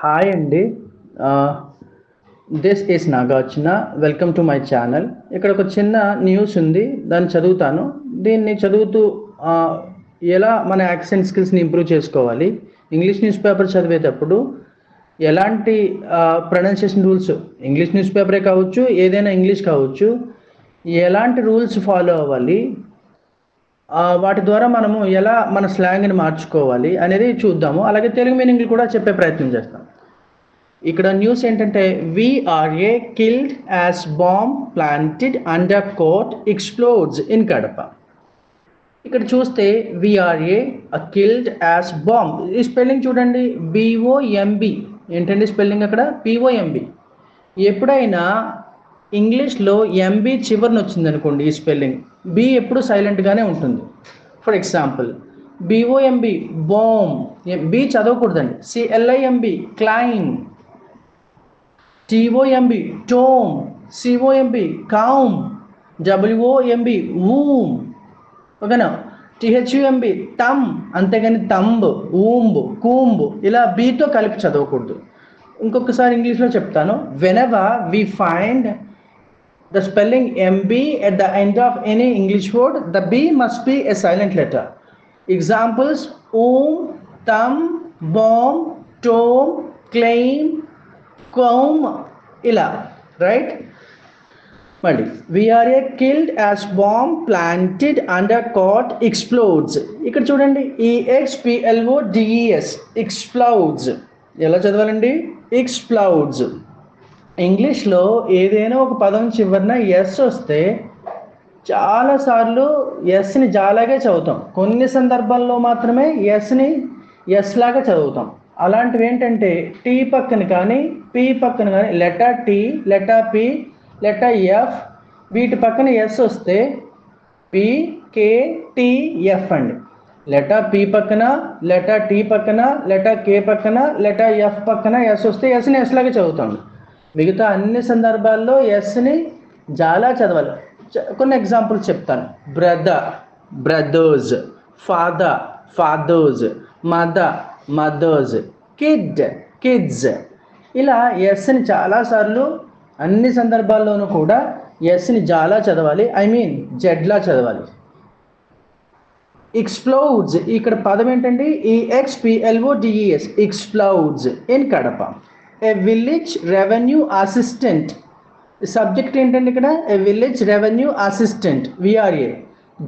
Hi అండి. This is Nagarjuna. Welcome to my channel. ఇక్కడ ఒక చిన్న న్యూస్ ఉంది, దాన్ని చదువుతాను. దీన్ని చదువుతూ ఎలా మన యాక్సెంట్ స్కిల్స్ని ఇంప్రూవ్ చేసుకోవాలి, ఇంగ్లీష్ న్యూస్ పేపర్ చదివేటప్పుడు ఎలాంటి ప్రొనౌన్సియేషన్ రూల్స్, ఇంగ్లీష్ న్యూస్ పేపరే కావచ్చు, ఏదైనా ఇంగ్లీష్ కావచ్చు, ఎలాంటి రూల్స్ ఫాలో అవ్వాలి, వాటి ద్వారా మనము ఎలా మన స్లాంగ్ని మార్చుకోవాలి అనేది చూద్దాము. అలాగే తెలుగు మీనింగ్లు కూడా చెప్పే ప్రయత్నం చేస్తాం. ఇక్కడ న్యూస్ ఏంటంటే, VRA killed as bomb planted under court explodes in Kadapa. ఇక్కడ చూస్తే VRA కిల్డ్ యాజ్ బాంబ్, ఈ స్పెల్లింగ్ చూడండి, BOMB. ఏంటండి స్పెల్లింగ్ అక్కడ? POMB. ఎప్పుడైనా ఇంగ్లీష్లో MB చివరిని వచ్చింది అనుకోండి, ఈ స్పెల్లింగ్, B ఎప్పుడు సైలెంట్గానే ఉంటుంది. For example, BOMB bomb, B చదవకూడదండి. CLIMB claim, TOMB tome, COMB com, WOMB womb, ఓకేనా? THUMB తమ్, అంతేగాని తంబ్, ఊంబ్, కూంబ్ ఇలా బీతో కలిపి చదవకూడదు. ఇంకొకసారి ఇంగ్లీష్లో చెప్తాను. Whenever we find the spelling MB at the end of any English word, the B must be a silent letter. Examples: thumb, bomb, tome, claim, comb, ila, right? Mali, VRA killed as bomb planted under court explodes. ఇక్కడ చూడండి, EXPLODES explodes ఎలా చదవాలండి? explodes. ఇంగ్లీష్లో ఏదైనా ఒక పదం చివరిన yes వస్తే చాలాసార్లు ఎస్ని జాలాగే చదువుతాం. కొన్ని సందర్భాల్లో మాత్రమే ఎస్ని ఎస్ లాగా చదువుతాం. అలాంటివి ఏంటంటే, టీ పక్కన కానీ, పి పక్కన కానీ, letter T, letter P, letter F, వీటి పక్కన ఎస్ వస్తే PKTF అండి. లెటర్ పి పక్కన, లెటర్ టీ పక్కన, లెటర్ కే పక్కన, లెటర్ ఎఫ్ పక్కన ఎస్ వస్తే ఎస్ని ఎస్ లాగా చదువుతాం. మిగతా అన్ని సందర్భాల్లో ఎస్ని చాలా చదవాలి. కొన్ని ఎగ్జాంపుల్స్ చెప్తాను. Brother, brothers, father, fathers, mother, mothers, kid, kids. ఇలా ఎస్ని చాలాసార్లు అన్ని సందర్భాల్లోనూ కూడా ఎస్ని చాలా చదవాలి, జెడ్లా చదవాలి. ఎక్స్ప్లోడ్స్, ఇక్కడ పదం ఏంటండి? EXPLODES explodes in Kadapa. A village revenue assistant, subject ఏంటండి ఇక్కడ? A village revenue assistant, VRA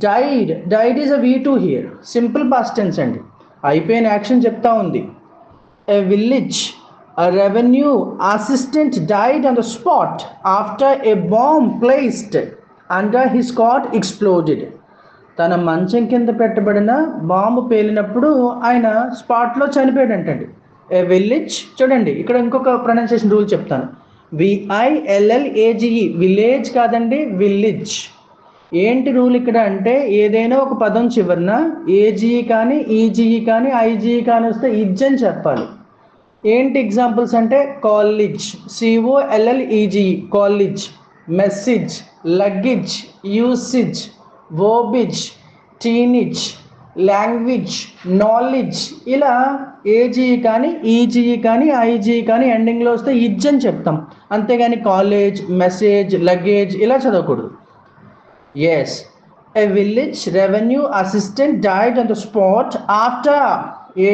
died. Died is a V2 here, simple past tense అండి. అయిపోయిన యాక్షన్ చెప్తా ఉంది. A village revenue assistant died on the spot after a bomb placed under his cot exploded. తన మంచం కింద పెట్టబడిన bomb పేలినప్పుడు ఆయన స్పాట్లో చనిపోయాడంటండి. ఏ village, చూడండి ఇక్కడ ఇంకొక ప్రొనౌన్సియేషన్ రూల్ చెప్తాను. VILLAGE, విలేజ్ కాదండి, విలేజ్. ఏంటి రూల్ ఇక్కడ అంటే, ఏదైనా ఒక పదం చివరిన AGE కానీ, EGE కానీ, IGE కానీ వస్తే ఇజ్ అని చెప్పాలి. ఏంటి ఎగ్జాంపుల్స్ అంటే, college, COLLEGE college, message, luggage, usage, verbiage, teenage, language, knowledge. ఇలా AGE కానీ, EGE కానీ, IGE కానీ ఎండింగ్లో వస్తే ఇజ్ అని చెప్తాం, అంతేగాని కాలేజ్, మెసేజ్, లగేజ్ ఇలా చదవకూడదు. Yes, a village revenue assistant died on the spot after,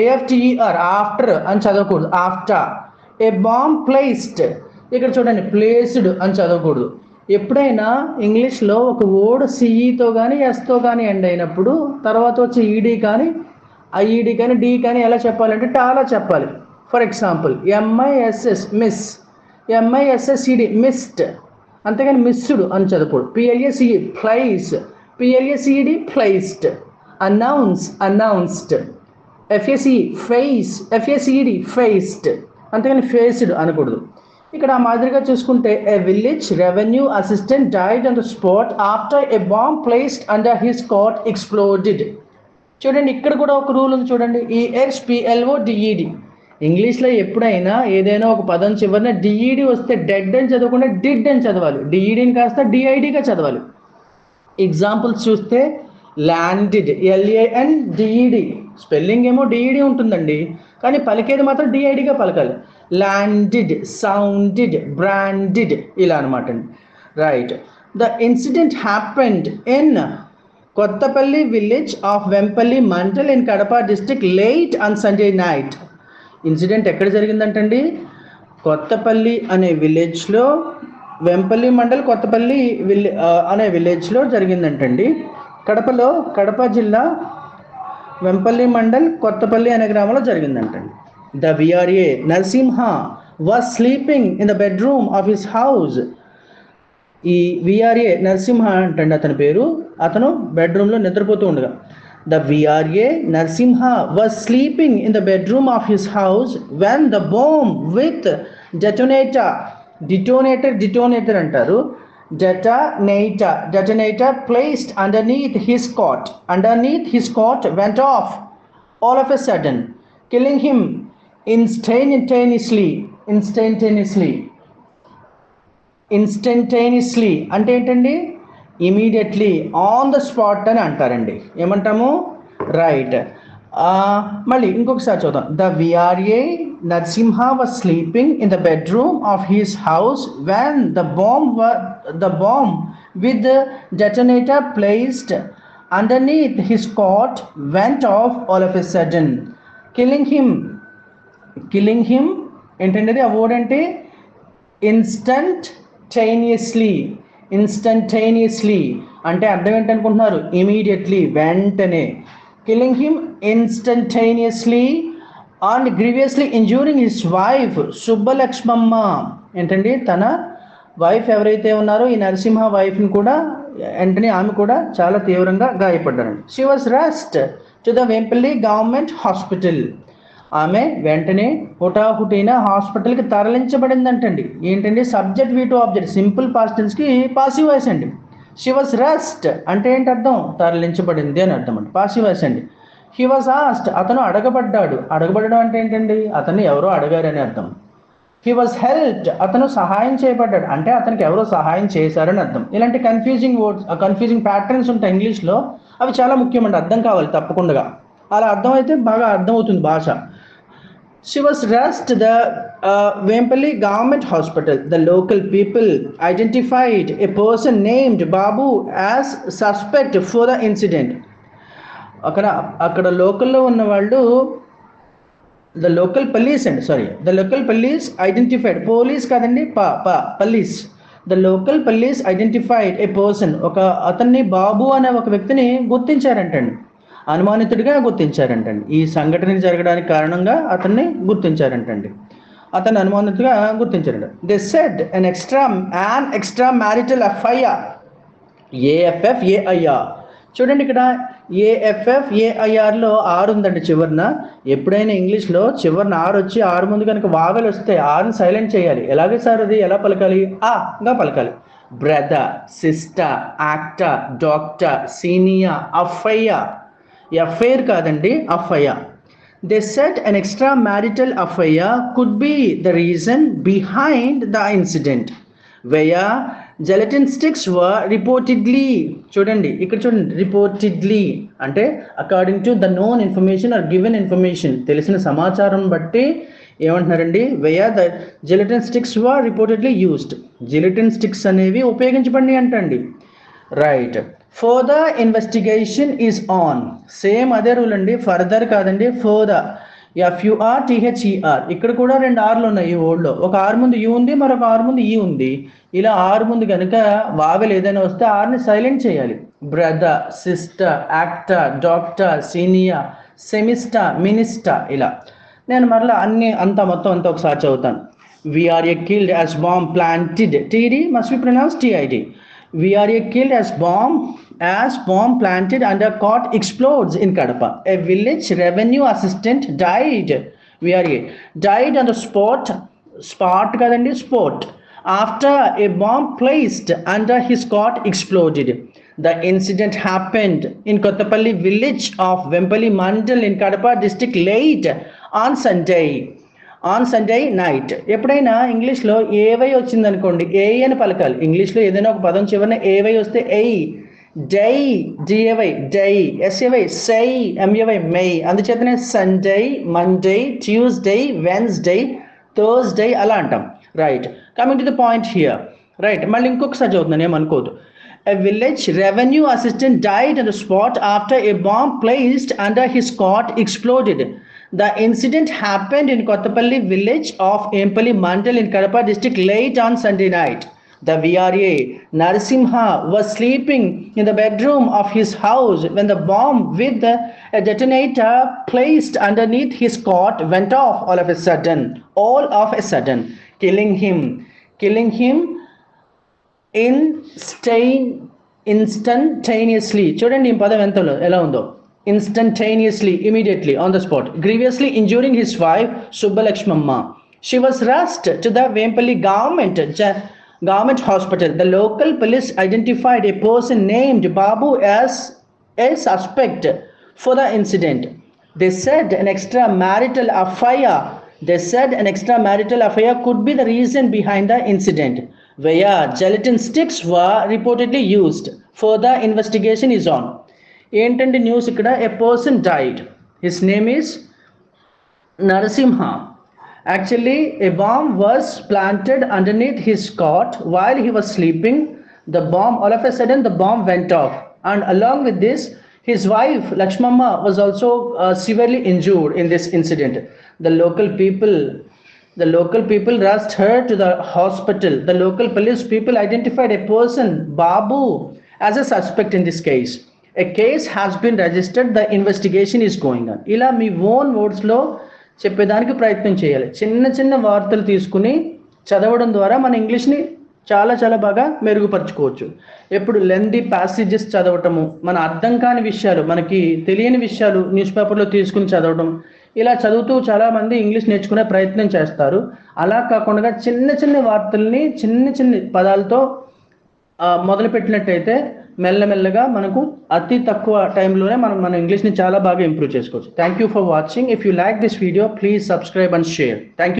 AFTER after అని చదవకూడదు, ఆఫ్టర్. ఏ బాంబ్ ప్లేస్డ్, ఇక్కడ చూడండి ప్లేస్డ్ అని చదవకూడదు. ఎప్పుడైనా ఇంగ్లీష్లో ఒక వర్డ్ CEతో కానీ, ఎస్తో కానీ ఎండ్ అయినప్పుడు తర్వాత వచ్చి ED కానీ, IED కానీ, D కానీ ఎలా చెప్పాలంటే చాలా చెప్పాలి. For example, MISS miss, MISSED missed, అంతేగాని మిస్డ్ అని చదవకూడదు. PLACE place, PLACED placed. Announce, announced. FACE face, FACED faced, అంతేగాని ఫేస్డ్ అనకూడదు. ఇక్కడ మాదిరిగా చూసుకుంటే, a village revenue assistant died on the spot after a bomb placed under his cot exploded. చూడండి ఇక్కడ కూడా ఒక రూల్ ఉంది, చూడండి, EXPLODED. ఇంగ్లీష్లో ఎప్పుడైనా ఏదైనా ఒక పదం చివరిన DED వస్తే డెడ్ అని చదవకుండా డిడ్ అని చదవాలి. DEDని కాస్త DIDగా చదవాలి. ఎగ్జాంపుల్స్ చూస్తే, ల్యాండెడ్, LANDED, స్పెల్లింగ్ ఏమో DED ఉంటుందండి, కానీ పలికేది మాత్రం DIDగా పలకాలి. landed, sounded, branded ఇలా అనమాట అండి. Right. The incident happened in Kothapalli village of Vempalli mandal in Kadapa district late on Sunday night. Incident ఎక్కడ జరిగిందంటండి? కొత్తపల్లి అనే విలేజ్లో, వెంపల్లి మండల్ కొత్తపల్లి అనే విలేజ్లో జరిగిందంటండి. కడపలో, కడప జిల్లా వెంపల్లి మండల్ కొత్తపల్లి అనే గ్రామంలో జరిగిందంటండి. The VRA Narasimha was sleeping in the bedroom of his house. ఈ విఆర్ఏ నరసింహ అంటండి అతని పేరు. అతను బెడ్రూమ్లో నిద్రపోతూ ఉండగా, the VRA Narasimha was sleeping in the bedroom of his house when the bomb with detonator అంటారు, detonator placed underneath his cot went off all of a sudden, killing him instantaneously అంటే ఏంటండి? ఇమీడియట్లీ, ఆన్ ద స్పాట్ అని అంటారండి. ఏమంటాము? Right. మళ్ళీ ఇంకొకసారి చూద్దాం. The VRA Narasimha was sleeping in the bedroom of his house when the bomb with detonator placed underneath his cot went off all of a sudden, killing him ఏంటండి? ఆ word అంటే instantaneously అంటే అర్థం ఏంటనుకుంటున్నారు? ఇమీడియట్లీ, వెంటనే. Killing him instantaneously and grievously injuring his wife Subbalakshmamma. ఏంటండి? తన wife ఎవరైతే ఉన్నారో ఈ నరసింహ వైఫ్ని కూడా వెంటనే ఆమె కూడా చాలా తీవ్రంగా గాయపడ్డారండి. She was rushed to the Vempalli government hospital. ఆమె వెంటనే హుటాహుటిన హాస్పిటల్కి తరలించబడిందంటండి. ఏంటండి? Subject V2 object, simple past టెన్స్కి పాసివ్ వాయిస్ అండి. షీ వాజ్ రష్డ్ అంటే ఏంటి అర్థం? తరలించబడింది అని అర్థం అండి. పాసివ్ వాయిస్ అండి. హీ వాజ్ ఆస్క్డ్ అతను అడగబడ్డాడు. అడగబడడం అంటే ఏంటండి? అతన్ని ఎవరో అడగారని అర్థం. హీ వాజ్ హెల్ప్డ్ అతను సహాయం చేయబడ్డాడు అంటే అతనికి ఎవరో సహాయం చేశారని అర్థం. ఇలాంటి కన్ఫ్యూజింగ్ ప్యాటర్న్స్ ఉంటాయి ఇంగ్లీష్లో, అవి చాలా ముఖ్యమండి, అర్థం కావాలి తప్పకుండా. అలా అర్థమైతే బాగా అర్థమవుతుంది భాష. She was rushed to the Vempalli Government Hospital. The local people identified a person named Babu as suspect for the incident. అక్కడ లోకల్లో ఉన్న వాళ్ళు, the local police identified, police కాదండి, police. The local police identified a person, అతన్ని బాబు అనే ఒక వ్యక్తిని గుర్తించారంటండి, అనుమానితుడిగా గుర్తించారంటండి. ఈ సంఘటన జరగడానికి కారణంగా అతన్ని గుర్తించారంటండి, అతన్ని అనుమానితుడిగా గుర్తించారంట. They said an extra marital affair, AFF AIR. చూడండి ఇక్కడ AFF AIRలో ఆర్ ఉందండి చివరిన. ఎప్పుడైనా ఇంగ్లీష్లో చివరిన ఆర్ వచ్చి ఆరు ముందు కనుక వావెల్ వస్తే ఆర్ని సైలెంట్ చేయాలి. ఎలాగే సార్ అది ఎలా పలకాలి? గా పలకాలి. Brother, sister, actor, doctor, senior, affair కాదండి, affair. They said an extramarital affair could be the reason behind the incident where gelatin sticks were reportedly, చూడండి ఇక్కడ చూడండి, reportedly అంటే according to the known information or given information, తెలిసిన సమాచారం బట్టి ఏమంటున్నారండి? where the gelatin sticks were reportedly used, gelatin sticks అనేవి ఉపయోగించబడి అంటండి. Right. Further investigation is on. Same అదే రూల్ అండి, ఫర్దర్ కాదండి, ఫర్దర్, FURTHER. ఇక్కడ కూడా రెండు ఆర్లు ఉన్నాయి ఈ వర్డ్లో. ఒక ఆర్ ముందు యూ ఉంది, మరొక ఆర్ ముందు ఈ ఉంది. ఇలా ఆరు ముందు కనుక వావెల్ ఏదైనా వస్తే ఆర్ని సైలెంట్ చేయాలి. Brother, sister, actor, doctor, senior, semester, minister, ఇలా. నేను మరలా మొత్తం అంతా ఒకసారి చదువుతాను. VRA killed as bomb planted, TD must be pronounced TID. VRA killed as bomb planted under cot explodes in Kadapa. A village revenue assistant died. VRA died on the spot kadandi, spot, after a bomb placed under his cot exploded. The incident happened in Kottapalli village of Vempalli Mandal in Kadapa district late on Sunday night. ఎప్పుడైనా ఇంగ్లీష్లో ఏవై వచ్చింది అనుకోండి, ఏ అని పలకాలి. ఇంగ్లీష్లో ఏదైనా ఒక పదం చివరిన ఏవై వస్తే డై, GAY డై, SAY సై, MAY మై. అందుచేతనే Sunday, Monday, Tuesday, Wednesday, Thursday అలా అంటాం. Right, coming to the point here. Right, మళ్ళీ ఇంకొకసారి చదువుతున్నాను, ఏమనుకోదు. A village revenue assistant died on the spot after a bomb placed under his cot exploded. The incident happened in Kottapalli village of Empalli Mandal in Kadapa district late on Sunday night. The VRA Narasimha was sleeping in the bedroom of his house when the bomb with a detonator placed underneath his cot went off all of a sudden, killing him instantaneously. చూడండి ఈ పదం ఎలా ఉందో. Instantaneously, immediately, on the spot, grievously injuring his wife Subbalakshmamma. She was rushed to the Vempalli government hospital. The local police identified a person named Babu as a suspect for the incident. They said an extramarital affair could be the reason behind the incident, where gelatin sticks were reportedly used. Further investigation is on. ఏంటంటే news ఇక్కడ, a person died. His name is Narasimha. Actually, a bomb was planted underneath his cot while he was sleeping. All of a sudden, the bomb went off. And along with this, his wife, Lakshmamma, was also severely injured in this incident. The local people rushed her to the hospital. The local police people identified a person, Babu, as a suspect in this case. A case has been registered. The investigation is going on. ఇలా మీ own వర్డ్స్లో చెప్పేదానికి ప్రయత్నం చేయాలి. చిన్న చిన్న వార్తలు తీసుకుని చదవడం ద్వారా మన ఇంగ్లీష్ని చాలా చాలా బాగా మెరుగుపరచుకోవచ్చు. ఎప్పుడు లెందీ ప్యాసేజెస్ చదవటము, మన అర్థం కాని విషయాలు, మనకి తెలియని విషయాలు న్యూస్ పేపర్లో తీసుకుని చదవడం, ఇలా చదువుతూ చాలామంది ఇంగ్లీష్ నేర్చుకునే ప్రయత్నం చేస్తారు. అలా కాకుండా చిన్న చిన్న వార్తల్ని చిన్న చిన్న పదాలతో మొదలుపెట్టినట్టయితే మెల్లమెల్లగా మనకు అతి తక్కువ టైంలోనే మన ఇంగ్లీష్ని చాలా బాగా ఇంప్రూవ్ చేసుకోవచ్చు. Thank you for watching. If you like this video, please subscribe and share. Thank you.